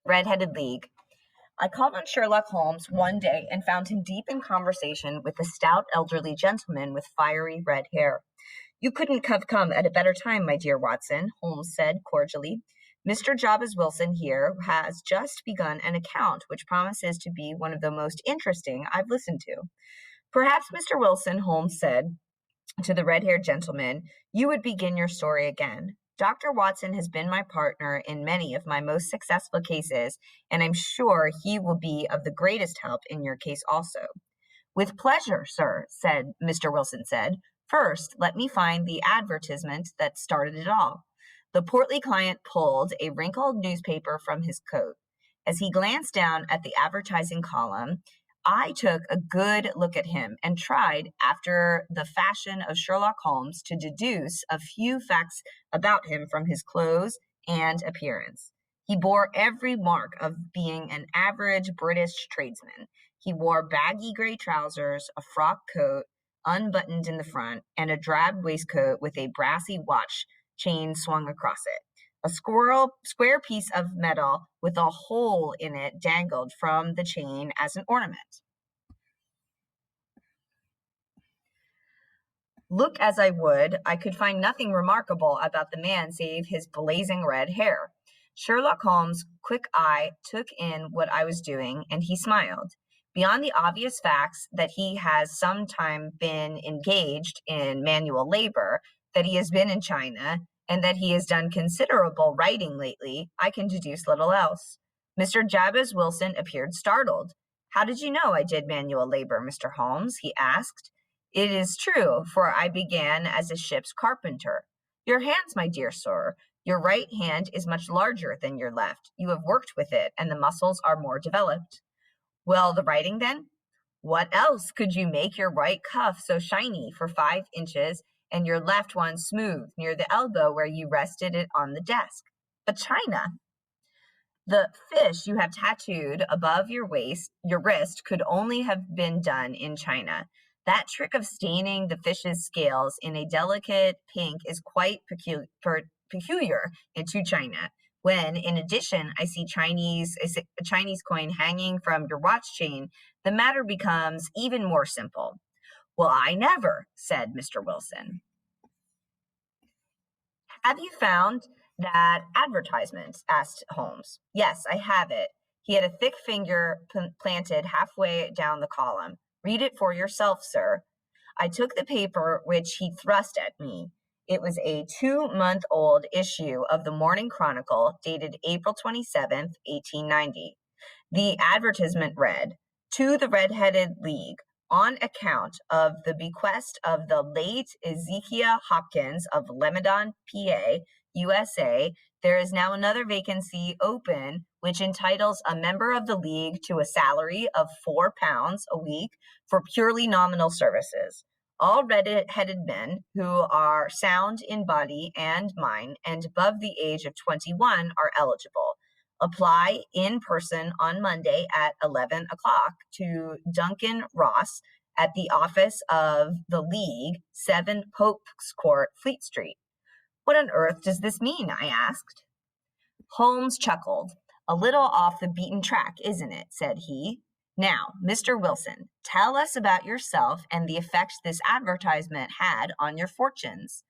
Red-Headed League. I called on Sherlock Holmes one day and found him deep in conversation with a stout elderly gentleman with fiery red hair. You couldn't have come at a better time, my dear Watson, Holmes said cordially. Mr. Jabez Wilson here has just begun an account which promises to be one of the most interesting I've listened to. Perhaps, Mr. Wilson, Holmes said to the red-haired gentleman, you would begin your story again. Dr. Watson has been my partner in many of my most successful cases, and I'm sure he will be of the greatest help in your case also. With pleasure, sir, said Mr. Wilson said. First, let me find the advertisement that started it all. The portly client pulled a wrinkled newspaper from his coat. As he glanced down at the advertising column, I took a good look at him and tried, after the fashion of Sherlock Holmes, to deduce a few facts about him from his clothes and appearance. He bore every mark of being an average British tradesman. He wore baggy gray trousers, a frock coat, unbuttoned in the front, and a drab waistcoat with a brassy watch chain swung across it. A square piece of metal with a hole in it dangled from the chain as an ornament. Look as I would, I could find nothing remarkable about the man save his blazing red hair. Sherlock Holmes' quick eye took in what I was doing, and he smiled. Beyond the obvious facts that he has sometime been engaged in manual labor, that he has been in China, and that he has done considerable writing lately, I can deduce little else. Mr. Jabez Wilson appeared startled. How did you know I did manual labor, Mr. Holmes? He asked. It is true, for I began as a ship's carpenter. Your hands, my dear sir. Your right hand is much larger than your left. You have worked with it, and the muscles are more developed. Well, the writing then? What else could you make your right cuff so shiny for 5 inches and your left one smooth near the elbow where you rested it on the desk? But China. The fish you have tattooed above your wrist, could only have been done in China. That trick of staining the fish's scales in a delicate pink is quite peculiar to China. When, in addition, I see a Chinese coin hanging from your watch chain, the matter becomes even more simple. Well, I never, said Mr. Wilson. Have you found that advertisement? Asked Holmes. Yes, I have it. He had a thick finger planted halfway down the column. Read it for yourself, sir. I took the paper which he thrust at me. It was a 2-month-old issue of the Morning Chronicle, dated April 27th, 1890. The advertisement read, To the Red-Headed League, on account of the bequest of the late Ezekiah Hopkins of Lebanon, PA, USA, there is now another vacancy open which entitles a member of the League to a salary of £4 a week for purely nominal services. All red-headed men who are sound in body and mind and above the age of 21 are eligible. Apply in person on Monday at 11 o'clock to Duncan Ross at the office of the League, 7 Pope's Court, Fleet Street. What on earth does this mean? I asked. Holmes chuckled. A little off the beaten track, isn't it? Said he. Now, Mr. Wilson, tell us about yourself and the effect this advertisement had on your fortunes.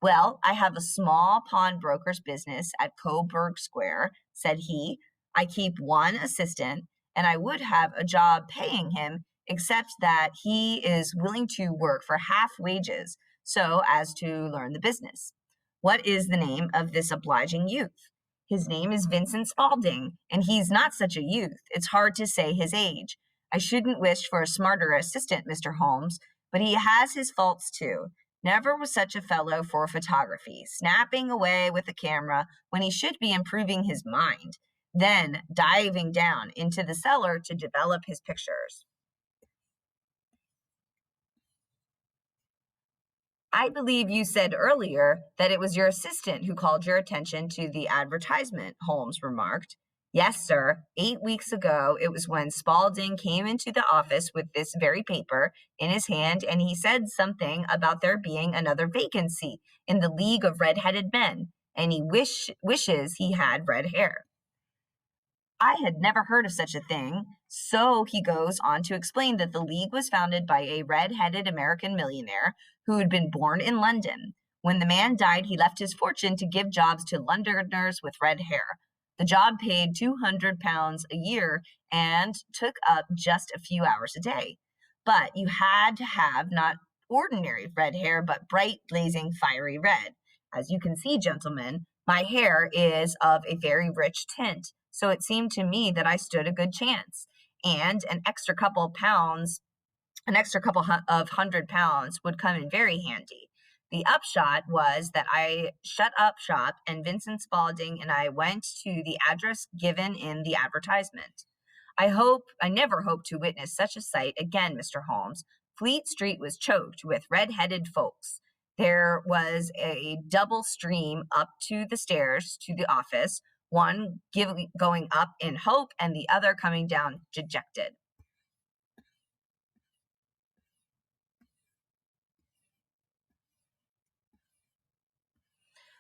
Well, I have a small pawnbroker's business at Coburg Square, said he. I keep one assistant, and I would have a job paying him, except that he is willing to work for half wages so as to learn the business. What is the name of this obliging youth? His name is Vincent Spaulding, and he's not such a youth. It's hard to say his age. I shouldn't wish for a smarter assistant, Mr. Holmes, but he has his faults too. Never was such a fellow for photography, snapping away with a camera when he should be improving his mind, then diving down into the cellar to develop his pictures. I believe you said earlier that it was your assistant who called your attention to the advertisement, Holmes remarked. Yes, sir. 8 weeks ago, it was when Spaulding came into the office with this very paper in his hand, and he said something about there being another vacancy in the League of Red-Headed Men, and he wishes he had red hair. I had never heard of such a thing. So he goes on to explain that the league was founded by a red-headed American millionaire who had been born in London. When the man died, he left his fortune to give jobs to Londoners with red hair. The job paid £200 a year and took up just a few hours a day. But you had to have not ordinary red hair, but bright, blazing, fiery red. As you can see, gentlemen, my hair is of a very rich tint, so it seemed to me that I stood a good chance. And an extra couple of £100 would come in very handy. The upshot was that I shut up shop, and Vincent Spaulding and I went to the address given in the advertisement. I never hope to witness such a sight again, Mr. Holmes. Fleet Street was choked with red-headed folks. There was a double stream up to the stairs to the office, one going up in hope and the other coming down dejected.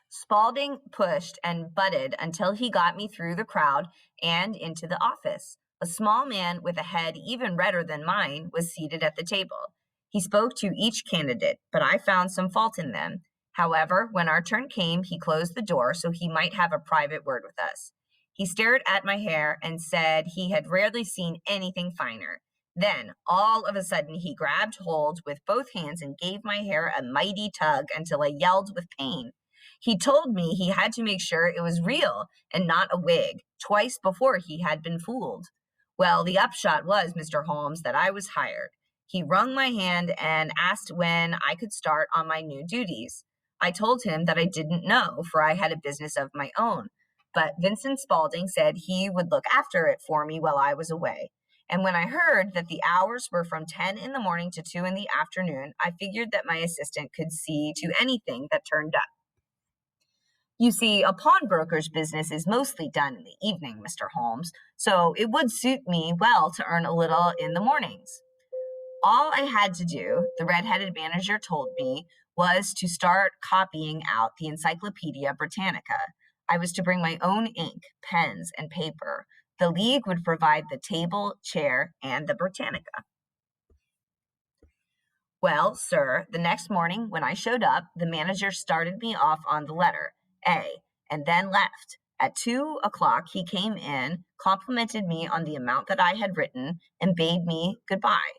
Spaulding pushed and butted until he got me through the crowd and into the office. A small man with a head even redder than mine was seated at the table. He spoke to each candidate, but I found some fault in them. However, when our turn came, he closed the door so he might have a private word with us. He stared at my hair and said he had rarely seen anything finer. Then, all of a sudden, he grabbed hold with both hands and gave my hair a mighty tug until I yelled with pain. He told me he had to make sure it was real and not a wig, twice before he had been fooled. Well, the upshot was, Mr. Holmes, that I was hired. He wrung my hand and asked when I could start on my new duties. I told him that I didn't know, for I had a business of my own. But Vincent Spaulding said he would look after it for me while I was away. And when I heard that the hours were from 10 in the morning to 2 in the afternoon, I figured that my assistant could see to anything that turned up. You see, a pawnbroker's business is mostly done in the evening, Mr. Holmes, so it would suit me well to earn a little in the mornings. All I had to do, the red-headed manager told me, was to start copying out the Encyclopedia Britannica. I was to bring my own ink, pens, and paper. The League would provide the table, chair, and the Britannica. Well, sir, the next morning when I showed up, the manager started me off on the letter A and then left. At 2 o'clock, he came in, complimented me on the amount that I had written, and bade me goodbye.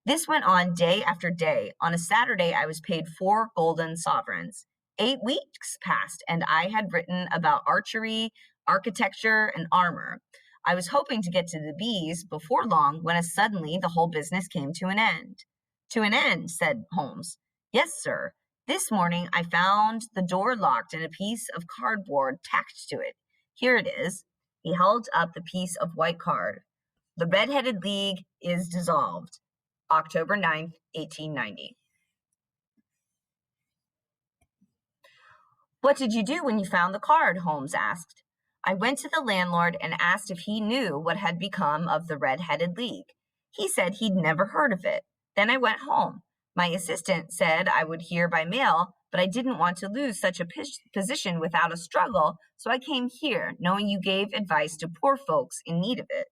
This went on day after day. On a Saturday, I was paid 4 golden sovereigns. 8 weeks passed, and I had written about archery, architecture, and armor. I was hoping to get to the bees before long when suddenly the whole business came to an end. To an end, said Holmes. Yes, sir. This morning I found the door locked and a piece of cardboard tacked to it. Here it is. He held up the piece of white card. The Red-Headed League is dissolved. October 9th, 1890. What did you do when you found the card? Holmes asked. I went to the landlord and asked if he knew what had become of the Red-Headed League. He said he'd never heard of it. Then I went home. My assistant said I would hear by mail, but I didn't want to lose such a position without a struggle, so I came here, knowing you gave advice to poor folks in need of it.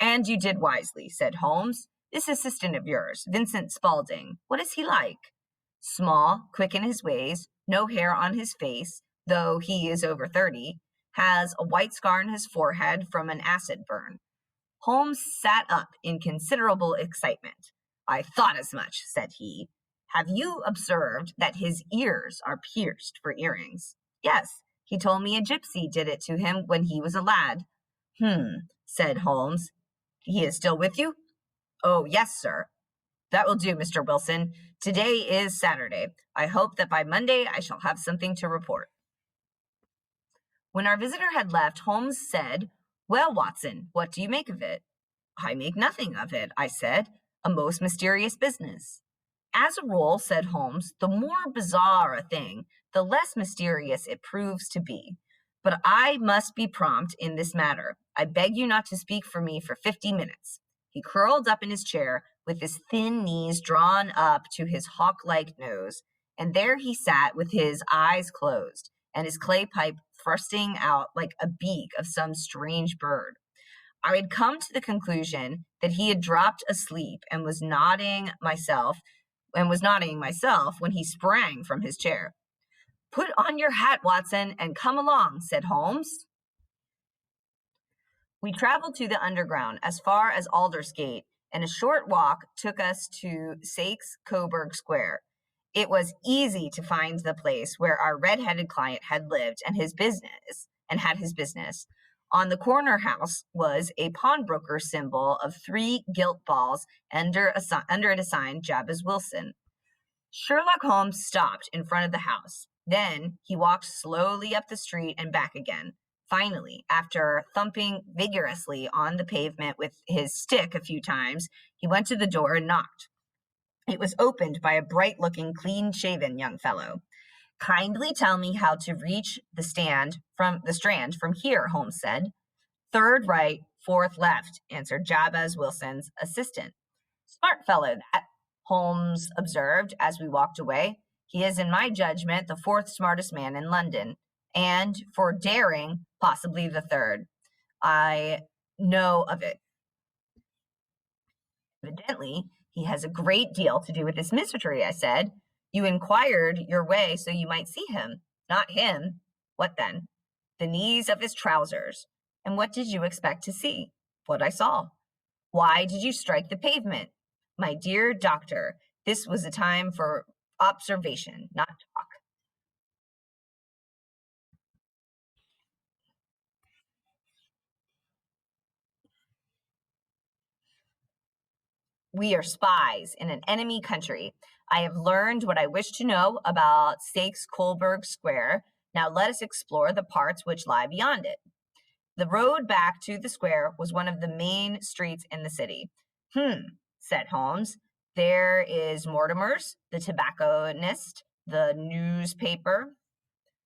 And you did wisely, said Holmes. This assistant of yours, Vincent Spaulding, what is he like? Small, quick in his ways, no hair on his face, though he is over 30, has a white scar on his forehead from an acid burn. Holmes sat up in considerable excitement. I thought as much, said he. Have you observed that his ears are pierced for earrings? Yes, he told me a gypsy did it to him when he was a lad. Said Holmes. He is still with you? Oh, yes, sir. That will do, Mr. Wilson. Today is Saturday. I hope that by Monday I shall have something to report. When our visitor had left, Holmes said, Well, Watson, what do you make of it? I make nothing of it, I said. A most mysterious business. As a rule, said Holmes, the more bizarre a thing, the less mysterious it proves to be. But I must be prompt in this matter. I beg you not to speak for me for 50 minutes. He curled up in his chair with his thin knees drawn up to his hawk-like nose, and there he sat with his eyes closed and his clay pipe thrusting out like a beak of some strange bird. I had come to the conclusion that he had dropped asleep and was nodding myself when he sprang from his chair. "Put on your hat, Watson, and come along," said Holmes. We traveled to the underground as far as Aldersgate, and a short walk took us to Saxe Coburg Square. It was easy to find the place where our red-headed client had lived and had his business. On the corner house was a pawnbroker symbol of 3 gilt balls under it a sign Jabez Wilson. Sherlock Holmes stopped in front of the house. Then he walked slowly up the street and back again. Finally, after thumping vigorously on the pavement with his stick a few times, he went to the door and knocked. It was opened by a bright-looking, clean-shaven young fellow. "Kindly tell me how to reach the Strand from here," Holmes said. "Third right, fourth left," answered Jabez Wilson's assistant. "Smart fellow, that," Holmes observed as we walked away. "He is, in my judgment, the 4th smartest man in London, and for daring, possibly the 3rd. I know of it. Evidently, he has a great deal to do with this mystery," I said. "You inquired your way so you might see him." "Not him." "What then?" "The knees of his trousers." "And what did you expect to see?" "What I saw." "Why did you strike the pavement?" "My dear doctor, this was a time for observation, not talk." "We are spies in an enemy country. I have learned what I wish to know about Saxe Coburg Square. Now let us explore the parts which lie beyond it." The road back to the square was one of the main streets in the city. Said Holmes. "There is Mortimer's, the tobacconist, the newspaper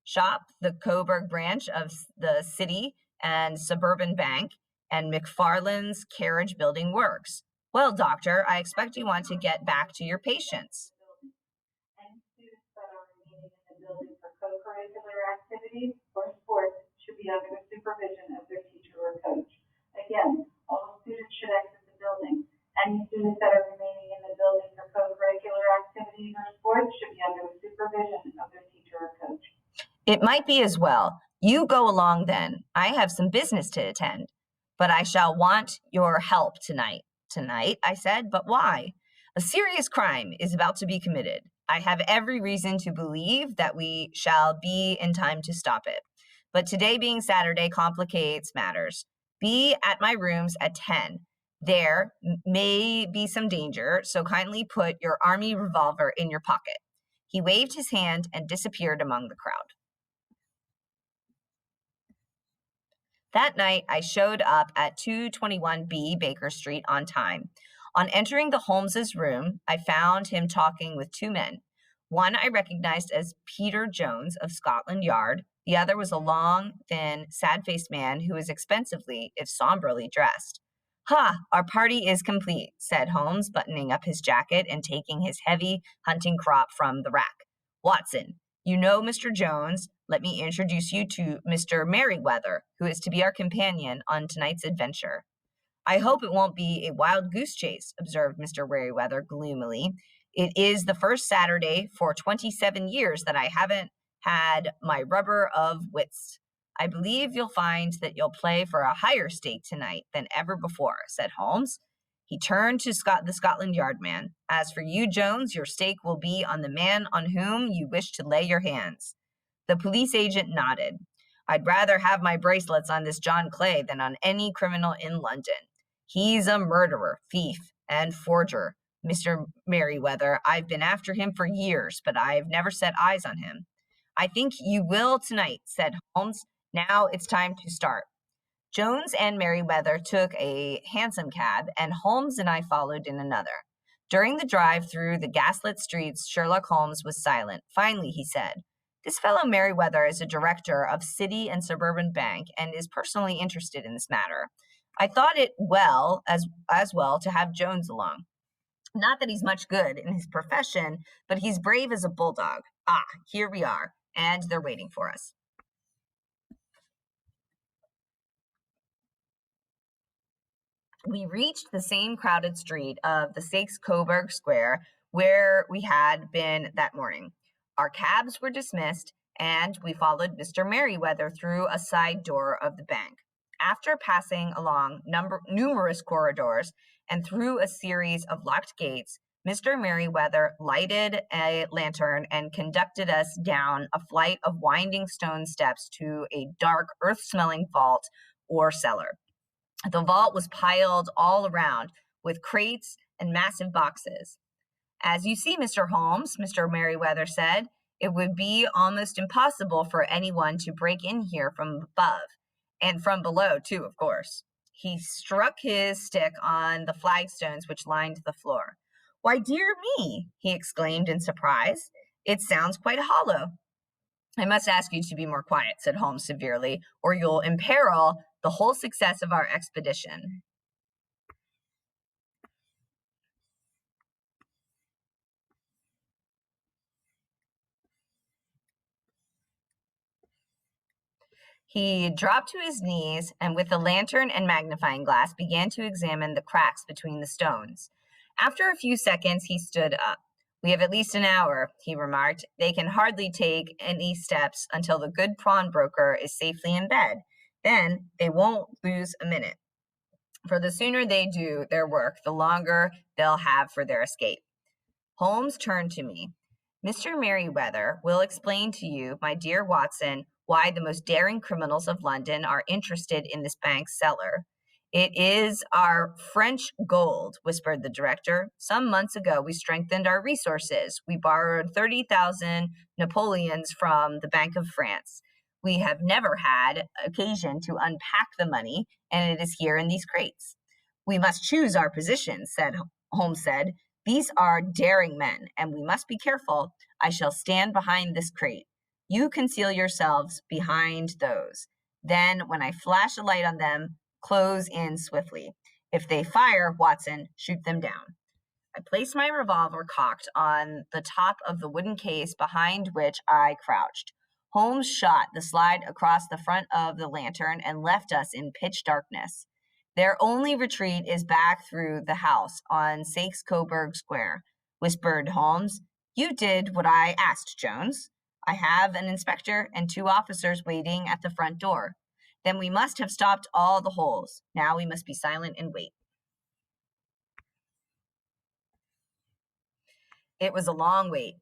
shop, the Coburg branch of the City and Suburban Bank, and McFarlane's carriage building works. Well, doctor, I expect you want to get back to your patients." Any students that are remaining in the building for co-curricular activities or sports should be under the supervision of their teacher or coach. Again, all students should exit the building. Any students that are remaining in the building for co-curricular activities or sports should be under the supervision of their teacher or coach. "It might be as well. You go along then. I have some business to attend. But I shall want your help tonight." "Tonight," I said, "but why?" "A serious crime is about to be committed. I have every reason to believe that we shall be in time to stop it. But today being Saturday complicates matters. Be at my rooms at 10. There may be some danger, so kindly put your army revolver in your pocket." He waved his hand and disappeared among the crowd. That night, I showed up at 221B Baker Street on time. On entering the Holmeses' room, I found him talking with 2 men. One I recognized as Peter Jones of Scotland Yard. The other was a long, thin, sad-faced man who was expensively, if somberly, dressed. "Ha, our party is complete," said Holmes, buttoning up his jacket and taking his heavy hunting crop from the rack. "Watson, you know Mr. Jones. Let me introduce you to Mr. Merryweather, who is to be our companion on tonight's adventure." "I hope it won't be a wild goose chase," observed Mr. Merryweather gloomily. "It is the first Saturday for 27 years that I haven't had my rubber of wits." "I believe you'll find that you'll play for a higher stake tonight than ever before," said Holmes. He turned to the Scotland Yard man. "As for you, Jones, your stake will be on the man on whom you wish to lay your hands." The police agent nodded. "I'd rather have my bracelets on this John Clay than on any criminal in London. He's a murderer, thief, and forger. Mr. Merryweather, I've been after him for years, but I've never set eyes on him." "I think you will tonight," said Holmes. "Now it's time to start." Jones and Merryweather took a hansom cab, and Holmes and I followed in another. During the drive through the gaslit streets, Sherlock Holmes was silent. Finally, he said, "This fellow Merryweather is a director of City and Suburban Bank and is personally interested in this matter. I thought it as well to have Jones along. Not that he's much good in his profession, but he's brave as a bulldog. Ah, here we are, and they're waiting for us." We reached the same crowded street of the Saxe-Coburg Square where we had been that morning. Our cabs were dismissed, and we followed Mr. Merriweather through a side door of the bank. After passing along numerous corridors and through a series of locked gates, Mr. Merriweather lighted a lantern and conducted us down a flight of winding stone steps to a dark, earth-smelling vault or cellar. The vault was piled all around with crates and massive boxes. As you see, Mr. Holmes, Mr. Merriweather said, it would be almost impossible for anyone to break in here from above, and from below, too, of course. He struck his stick on the flagstones which lined the floor. Why, dear me, he exclaimed in surprise. It sounds quite hollow. I must ask you to be more quiet, said Holmes severely, or you'll imperil the whole success of our expedition. He dropped to his knees and, with a lantern and magnifying glass, began to examine the cracks between the stones. After a few seconds, he stood up. We have at least an hour, he remarked. They can hardly take any steps until the good pawnbroker is safely in bed. Then they won't lose a minute. For the sooner they do their work, the longer they'll have for their escape. Holmes turned to me. Mr. Merriweather will explain to you, my dear Watson, why the most daring criminals of London are interested in this bank cellar. It is our French gold, whispered the director. Some months ago, we strengthened our resources. We borrowed 30,000 Napoleons from the Bank of France. We have never had occasion to unpack the money, and it is here in these crates. We must choose our positions, Holmes said. These are daring men, and we must be careful. I shall stand behind this crate. You conceal yourselves behind those. Then, when I flash a light on them, close in swiftly. If they fire, Watson, shoot them down. I placed my revolver cocked on the top of the wooden case behind which I crouched. Holmes shot the slide across the front of the lantern and left us in pitch darkness. Their only retreat is back through the house on Saxe-Coburg Square, whispered Holmes. You did what I asked, Jones. I have an inspector and 2 officers waiting at the front door. Then we must have stopped all the holes. Now we must be silent and wait. It was a long wait.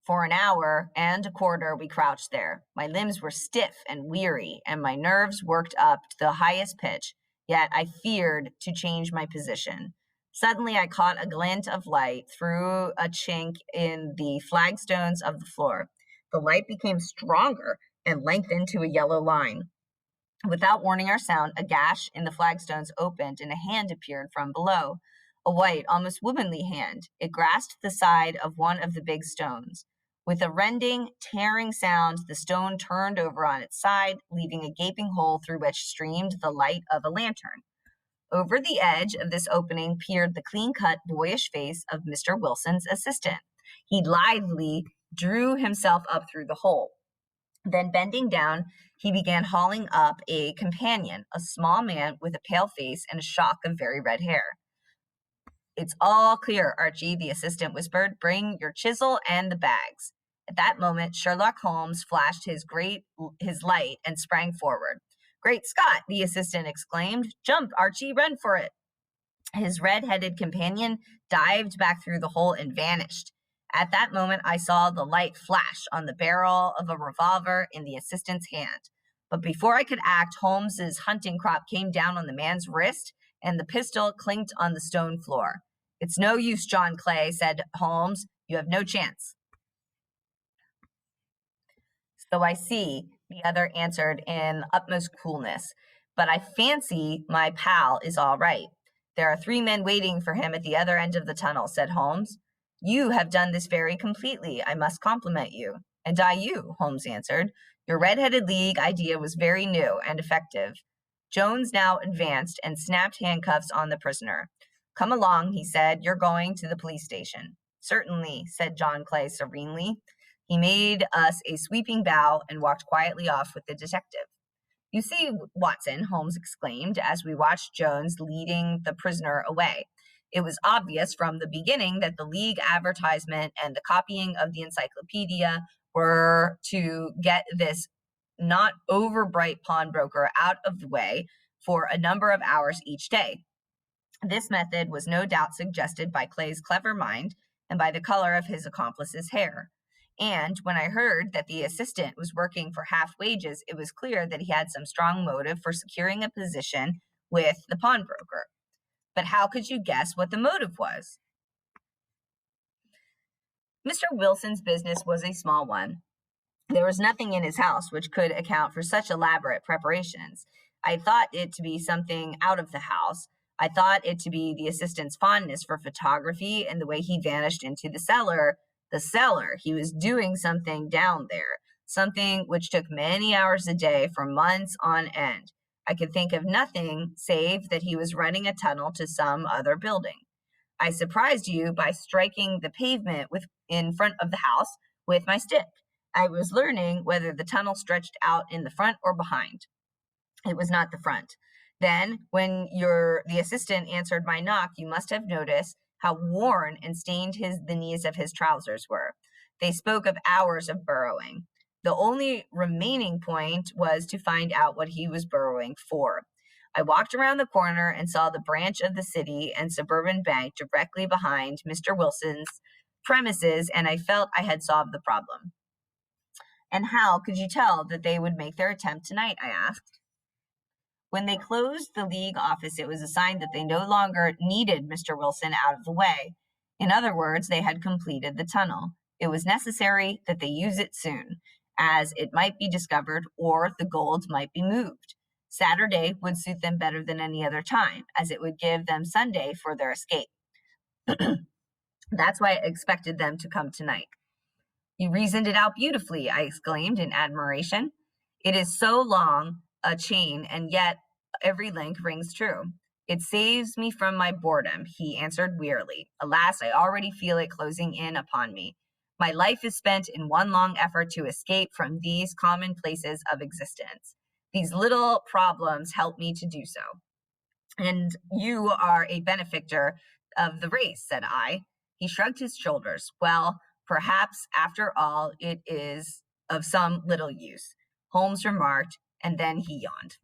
For an hour and a quarter, we crouched there. My limbs were stiff and weary, and my nerves worked up to the highest pitch, yet I feared to change my position. Suddenly, I caught a glint of light through a chink in the flagstones of the floor. The light became stronger and lengthened to a yellow line. Without warning or sound, a gash in the flagstones opened and a hand appeared from below. A white, almost womanly hand. It grasped the side of one of the big stones. With a rending, tearing sound, the stone turned over on its side, leaving a gaping hole through which streamed the light of a lantern. Over the edge of this opening peered the clean-cut, boyish face of Mr. Wilson's assistant. He lithely drew himself up through the hole. Then, bending down, he began hauling up a companion, a small man with a pale face and a shock of very red hair. It's all clear, Archie, the assistant whispered. Bring your chisel and the bags. At that moment, Sherlock Holmes flashed his light and sprang forward. Great Scott, the assistant exclaimed. Jump, Archie, run for it. His red-headed companion dived back through the hole and vanished. At that moment, I saw the light flash on the barrel of a revolver in the assistant's hand. But before I could act, Holmes's hunting crop came down on the man's wrist, and the pistol clinked on the stone floor. It's no use, John Clay, said Holmes. You have no chance. So I see, the other answered in utmost coolness. But I fancy my pal is all right. There are 3 men waiting for him at the other end of the tunnel, said Holmes. You have done this very completely. I must compliment you. And I you, Holmes answered. Your red-headed league idea was very new and effective. Jones now advanced and snapped handcuffs on the prisoner. Come along, he said. You're going to the police station. Certainly, said John Clay serenely. He made us a sweeping bow and walked quietly off with the detective. You see, Watson, Holmes exclaimed as we watched Jones leading the prisoner away. It was obvious from the beginning that the League advertisement and the copying of the encyclopedia were to get this not over bright pawnbroker out of the way for a number of hours each day. This method was no doubt suggested by Clay's clever mind and by the color of his accomplice's hair. And when I heard that the assistant was working for half wages, it was clear that he had some strong motive for securing a position with the pawnbroker. But how could you guess what the motive was? Mr. Wilson's business was a small one. There was nothing in his house which could account for such elaborate preparations. I thought it to be something out of the house. I thought it to be the assistant's fondness for photography and the way he vanished into the cellar. The cellar. He was doing something down there, something which took many hours a day for months on end. I could think of nothing save that he was running a tunnel to some other building. I surprised you by striking the pavement in front of the house with my stick. I was learning whether the tunnel stretched out in the front or behind. It was not the front. Then, when the assistant answered my knock, you must have noticed how worn and stained the knees of his trousers were. They spoke of hours of burrowing. The only remaining point was to find out what he was burrowing for. I walked around the corner and saw the branch of the City and Suburban Bank directly behind Mr. Wilson's premises, and I felt I had solved the problem. And how could you tell that they would make their attempt tonight? I asked. When they closed the League office, it was a sign that they no longer needed Mr. Wilson out of the way. In other words, they had completed the tunnel. It was necessary that they use it soon, as it might be discovered or the gold might be moved. Saturday would suit them better than any other time, as it would give them Sunday for their escape. That's why I expected them to come tonight. You reasoned it out beautifully, I exclaimed in admiration. It is so long a chain, and yet every link rings true. It saves me from my boredom, he answered wearily. Alas, I already feel it closing in upon me. My life is spent in one long effort to escape from these commonplaces of existence. These little problems help me to do so. And you are a benefactor of the race, said I. He shrugged his shoulders. Well, perhaps after all, it is of some little use, Holmes remarked, and then he yawned.